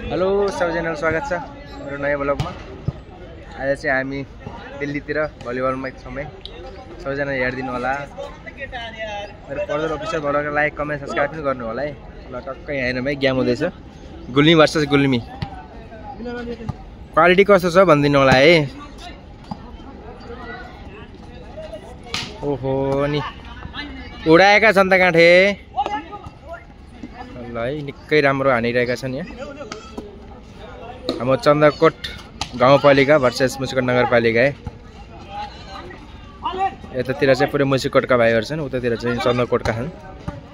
Hello सबैजनालाई स्वागत छ मेरो नयाँ ब्लगमा। आज चाहिँ हामी दिल्लीतिर भलिबलमा छौँ। सबैजना हेरिदिनु होला। मेरो फर्दर अफिसियल ब्लगलाई लाइक कमेन्ट सब्सक्राइब पनि गर्नु होला है। ल टक्कै हेर्नुमा गेम हुँदैछ, गुल्मी भर्सेस गुल्मी। क्वालिटी कस्तो छ भनिदिनु होला है। ओहो नि उडाएका छन् त काठे। ल है निकै राम्रो हानिरहेका छन् यहाँ। हाम्रो चन्द्रकोट गाउँपालिका भर्सेस मुसिकोट नगरपालिका है। यतातिर चाहिँ पुरै मुसिकोटका भाइहरू छन्, उतातिर चाहिँ चन्द्रकोटका छन्।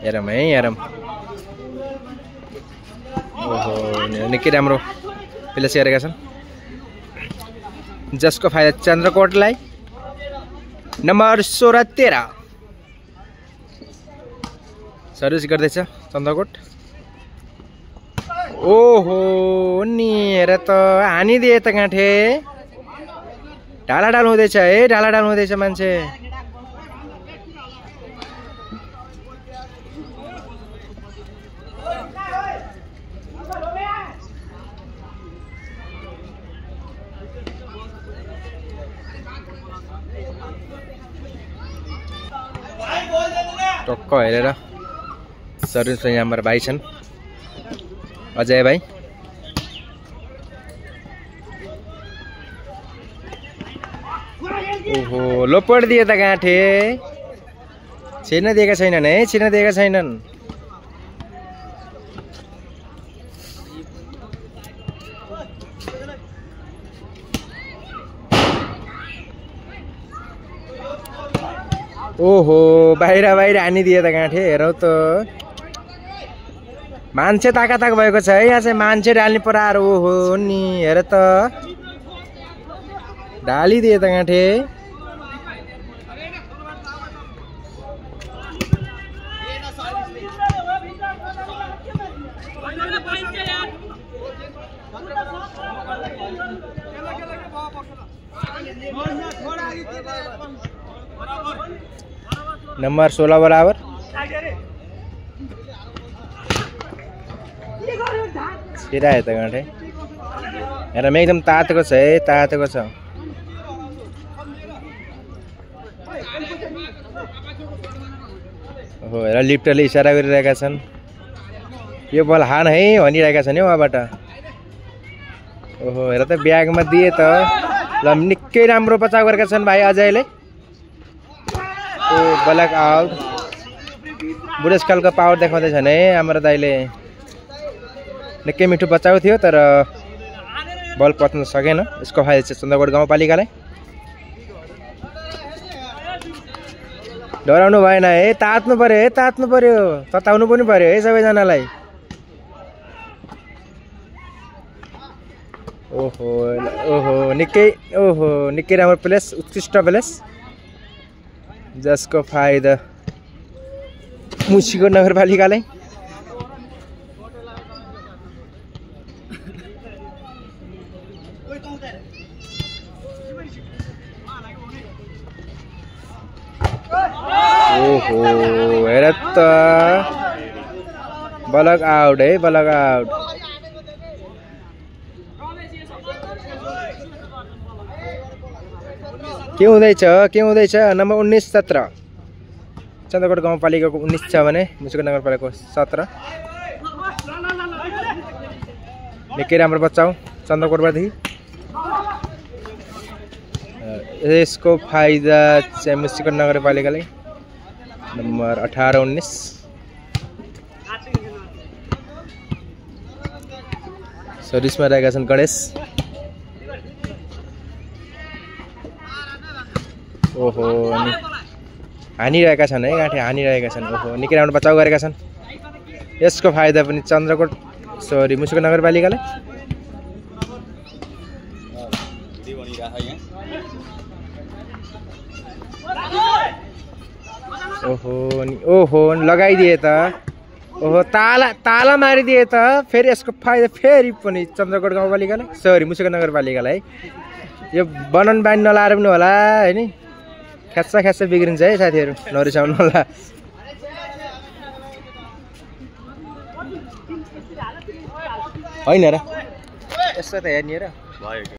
हेरौँ है हेरौँ। ओहो निकै राम्रो प्लेस गरेका छन्, जसको फाइदा चन्द्रकोटलाई। नम्बर 16-13 सर्भिस गर्दैछ चन्द्रकोट। ओहो नि हेर त हानिदिए त गाँठे। ढालाढाल हुँदैछ है, ढालाढाल हुँदैछ मान्छे। टक्क हेरेर सर्भिस यहाँ हाम्रो भाइ छन्, अजय भाइ। ओहो लोपट दिए त गाँठे। छिर्न दिएका छैनन् है, छिर्न दिएका छैनन्। ओहो बाहिर बाहिर हानिदिए त गाँठे। हेरौ त मान्छे ताकाताक भएको छ है यहाँ चाहिँ। मान्छे डाल्ने परार। ओहो नि हेर त डालिदिए त गाँठे। नंबर 16 बराबर। छिरायो त गाँठे। हेर मैं एकदम तातेको छ है, तातेको छ। ओहो हेर लिफ्टरले इसारा गरिरहेका छन्। यो बल हान है भनिरहेका छन् है उहाँबाट। ओहो हेर त ब्यागमा दिए त। ल निकै राम्रो बचाउ गरेका छन् भाइ अजयले। ओ ब्ल्याक आउट। बुढेसकालको पावर देखाउँदैछन् है हाम्रो दाइले। निकै मिठो बचाउ थियो तर बल पत्न सकेन। यसको फाइदा चाहिँ चन्द्रकोट गाउँपालिकालाई। डराउनु भएन है, तात्नु पर्यो है, तात्नु पर्यो, तताउनु पनि पर्यो है सबैजनालाई। ओहो ओहो निकै राम्रो प्लेस, उत्कृष्ट प्लेस, जसको फाइदा मुसिकोट नगरपालिकालाई। ओहो हेर त ब्लक आउट है, ब्लक आउट। के हुँदैछ नम्बर 19-17 चन्द्रकोट गाउँपालिकाको 19 छ भने मुसिकोट नगरपालिकाको 17। निकै राम्रो बचाउ चन्द्रकोटबाटदेखि। यसको फाइदा चाहिँ मुसिकोट नगरपालिकालाई। नम्बर 18-19 सर्भिसमा रहेका छन् गणेश। ओहो अनि हानिरहेका छन् है गाँठे, हानिरहेका छन्। ओहो निकै राम्रो बचाउ गरेका छन्। यसको फाइदा पनि चन्द्रकोट मुसिकोट नगरपालिकालाई। ओहो लगाइदिए त। ओहो ताला मारिदिए त। फेरि यसको फाइदा फेरि पनि चन्द्रकोट गाउँपालिकालाई, मुसिकोट नगरपालिकालाई है। यो बनन बानी नलाएर पनि होला है नि। ख्याच्चा बिग्रिन्छ है साथीहरू, नरिसाउनु होला। होइन र यसो त हेर्ने र भयो